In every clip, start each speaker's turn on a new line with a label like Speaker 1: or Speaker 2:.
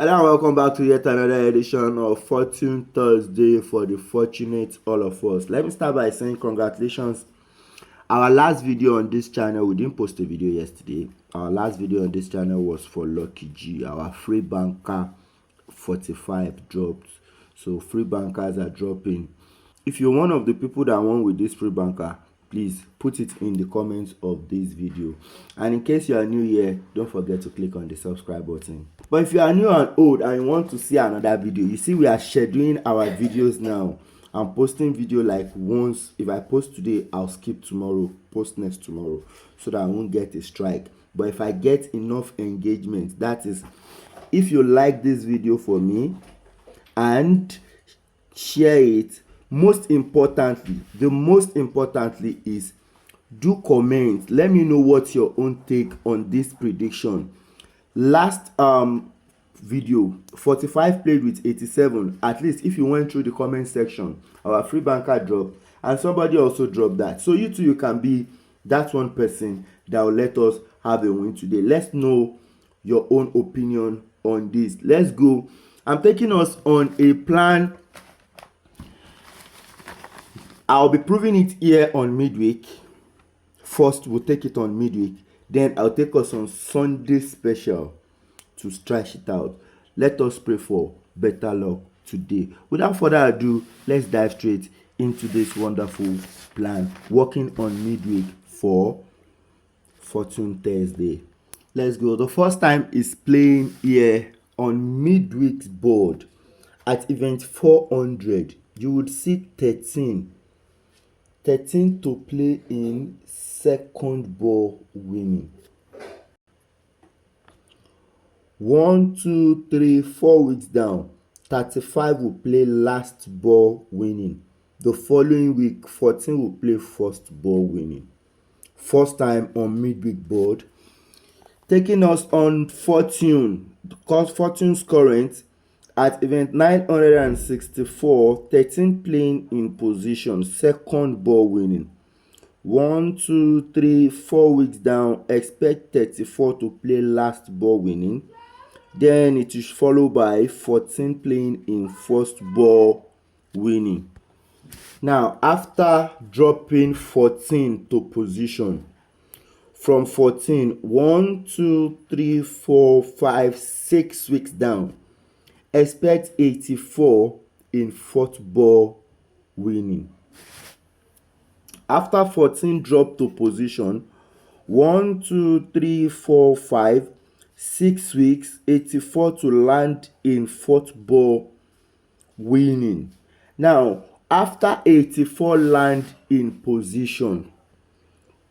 Speaker 1: Hello, welcome back to yet another edition of Fortune Thursday for the fortunate all of us. Let me start by saying congratulations. Our last video on this channel, we didn't post a video yesterday. Our last video on this channel was for Lucky G. Our free banker 45 dropped. So free bankers are dropping. If you're one of the people that won with this free banker, please put it in the comments of this video. And in case you are new here, don't forget to click on the subscribe button. But if you are new and old and you want to see another video, you see we are scheduling our videos now. I'm posting video like once. If I post today, I'll skip tomorrow, post next tomorrow, so that I won't get a strike. But if I get enough engagement, that is, if you like this video for me and share it, most importantly is do comment. Let me know what's your own take on this prediction. Last video 45 played with 87. At least if you went through the comment section, our free banker dropped and somebody also dropped that. So you too, you can be that one person that will let us have a win today. Let's know your own opinion on this. Let's go. I'm taking us on a plan. I'll be proving it here on midweek. First, we'll take it on midweek. Then I'll take us on Sunday special to stretch it out. Let us pray for better luck today. Without further ado, let's dive straight into this wonderful plan. Working on midweek for Fortune Thursday. Let's go. The first time is playing here on midweek's board at event 400. You would see 13 to play in second ball winning. 1, 2, 3, 4 weeks down, 35 will play last ball winning. The following week, 14 will play first ball winning. First time on midweek board. Taking us on Fortune, because Fortune's current at event 964, 13 playing in position, second ball winning. 1, 2, 3, 4 weeks down, expect 34 to play last ball winning. Then it is followed by 14 playing in first ball winning. Now, after dropping 14 to position, from 14, 1, 2, 3, 4, 5, 6 weeks down, expect 84 in fourth ball winning. After 14 drop to position, 1, 2, 3, 4, 5, 6 weeks, 84 to land in fourth ball winning. Now, after 84 land in position,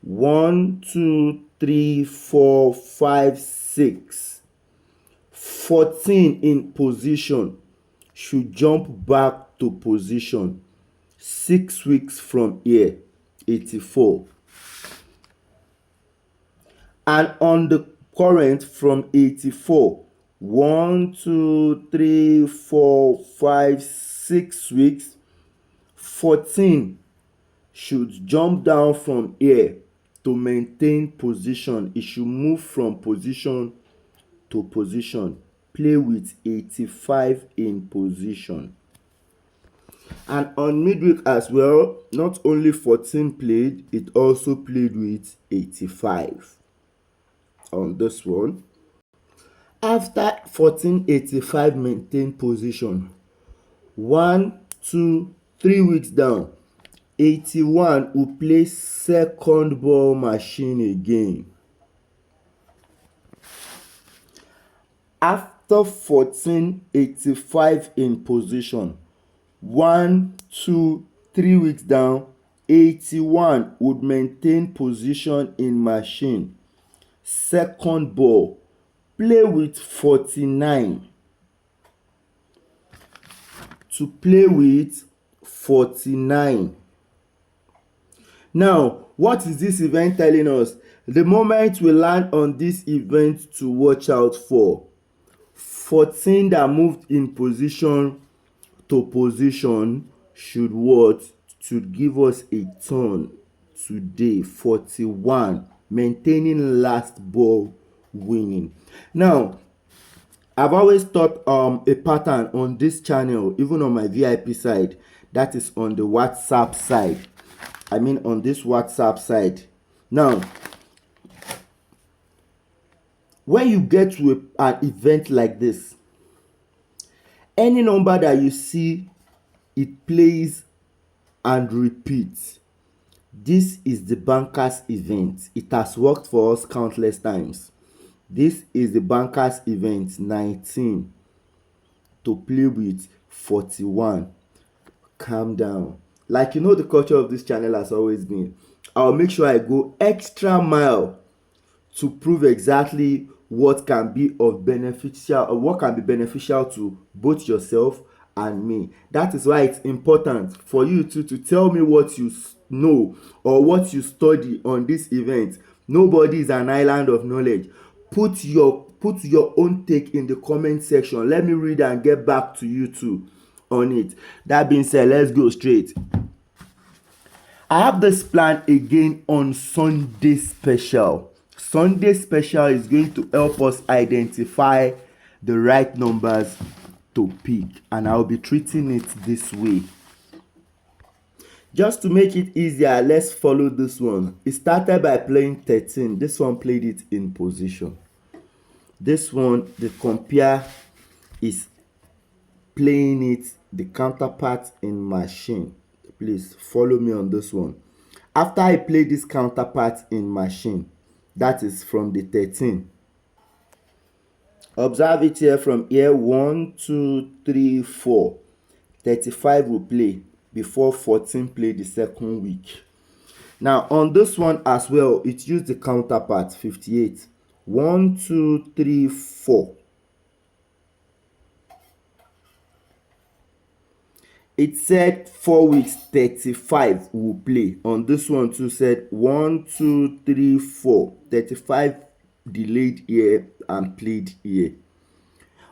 Speaker 1: 1, 2, 3, 4, 5, 6, 14 in position should jump back to position 6 weeks from here, 84. And on the current from 84, 1, 2, 3, 4, 5, 6 weeks, 14 should jump down from here to maintain position. It should move from position to position, play with 85 in position. And on midweek as well, not only 14 played, it also played with 85 on this one. After 1485 maintain position, 1, 2, 3 weeks down, 81 will play second ball machine again. After 1485 in position, 1, 2, 3 weeks down, 81 would maintain position in machine. Second ball, play with 49. To play with 49. Now, what is this event telling us? The moment we land on this event to watch out for, 14 that moved in position to position should what? Should give us a turn today. 41 maintaining last ball winning. Now, I've always taught a pattern on this channel, even on my VIP side, that is on the WhatsApp side. I mean on this WhatsApp side. Now, when you get to an event like this, any number that you see, it plays and repeats. This is the bankers event. It has worked for us countless times. This is the bankers event 19 to play with 41. Calm down. Like, you know, the culture of this channel has always been, I'll make sure I go extra mile to prove exactly what can be beneficial to both yourself and me. That is why it's important for you to tell me what you know or what you study on this event. Nobody is an island of knowledge. Put your own take in the comment section. Let me read and get back to you too on it. That being said, let's go straight. I have this plan again on Sunday special. Sunday special is going to help us identify the right numbers to pick, and I'll be treating it this way. Just to make it easier, let's follow this one. It started by playing 13. This one played it in position. This one, the compare is playing it, the counterpart in machine. Please follow me on this one. After I play this counterpart in machine, that is from the 13. Observe it here from here. 1, 2, 3, 4. 35 will play before 14 play the second week. Now on this one as well, it used the counterpart 58. 1, 2, 3, 4. It said 4 weeks 35 will play. On this one too said 1, 2, 3, 4. 35 delayed here and played here.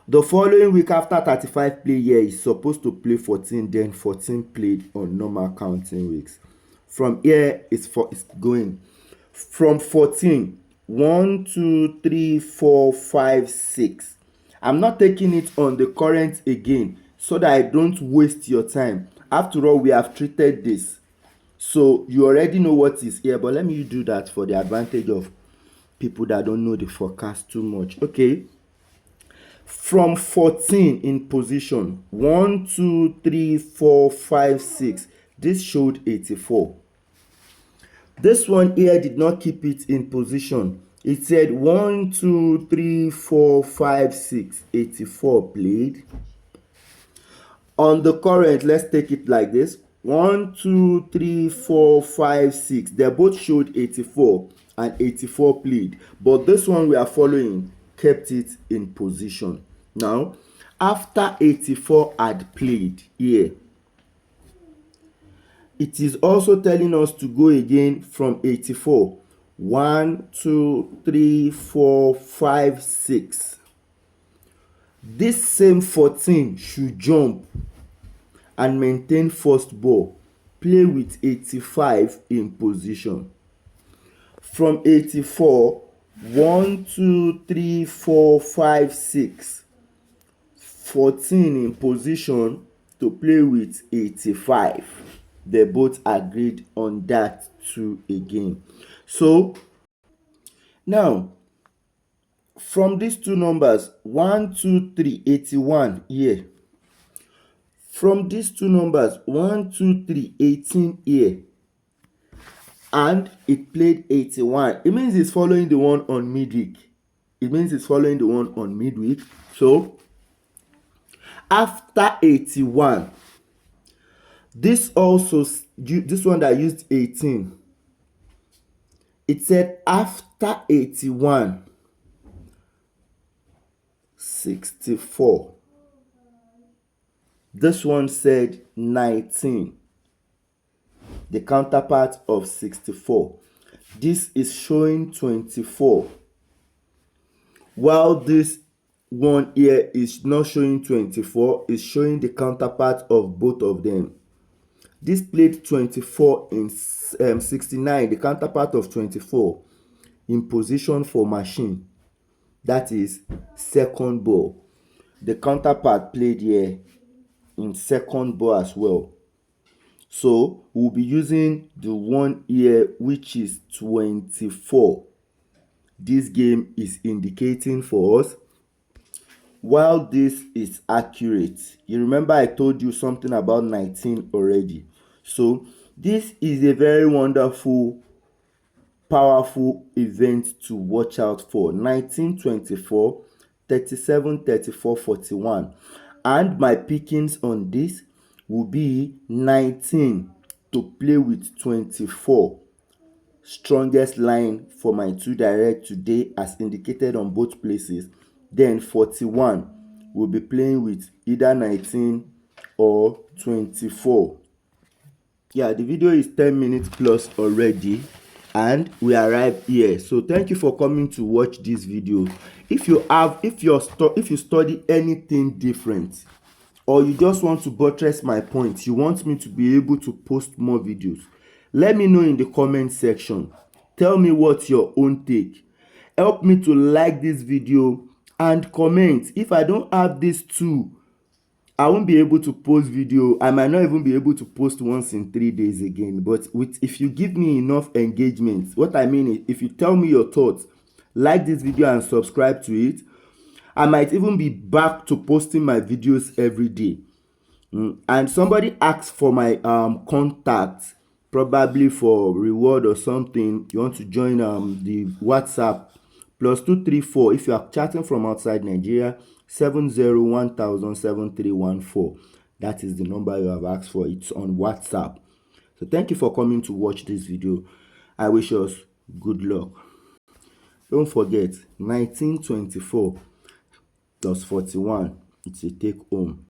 Speaker 1: The following week after 35 play here is supposed to play 14, then 14 played on normal counting weeks. From here it's going from 14. 1, 2, 3, 4, 5, 6. I'm not taking it on the current again so that I don't waste your time. After all, we have treated this, so you already know what is here, but let me do that for the advantage of people that don't know the forecast too much. Okay, from 14 in position, 1, 2, 3, 4, 5, 6. This showed 84. This one here did not keep it in position. It said 1, 2, 3, 4, 5, 6. 84 played. On the current, let's take it like this. 1, 2, 3, 4, 5, 6. They both showed 84 and 84 played. But this one we are following kept it in position. Now, after 84 had played here, it is also telling us to go again from 84. 1, 2, 3, 4, 5, 6. This same 14 should jump and maintain first ball. Play with 85 in position. From 84, 1, 2, 3, 4, 5, 6. 14 in position to play with 85. They both agreed on that too again. So now from these two numbers, 1, 2, 3, 81 here. From these two numbers, 1, 2, 3, 18 here. And it played 81. It means it's following the one on midweek. So after 81, this one that used 18, it said after 81, 64. This one said 19, the counterpart of 64. This is showing 24. While this one here is not showing 24, it's showing the counterpart of both of them. This played 24 in 69, the counterpart of 24, in position for machine. That is second ball. the counterpart played here in second bar as well. So we'll be using the one here, which is 24. This game is indicating for us. While this is accurate, you remember I told you something about 19 already. So this is a very wonderful, powerful event to watch out for. 19, 24, 37, 34, 41. And my pickings on this will be 19 to play with 24. Strongest line for my two direct today as indicated on both places. Then 41 will be playing with either 19 or 24. Yeah, the video is 10 minutes plus already and we arrived here. So thank you for coming to watch this video. If you study anything different, or you just want to buttress my point, you want me to be able to post more videos, let me know in the comment section. Tell me what's your own take. Help me to like this video and comment. If I don't have these two, I won't be able to post video. I might not even be able to post once in 3 days again. But if you give me enough engagement, what I mean is, if you tell me your thoughts, like this video and subscribe to it, I might even be back to posting my videos every day. And somebody asked for my contact, probably for reward or something. You want to join the WhatsApp, +234 if you are chatting from outside Nigeria, 7010007314. That is the number you have asked for. It's on WhatsApp. So thank you for coming to watch this video. I wish us good luck. Don't forget, 1924 plus 41, it's a take home.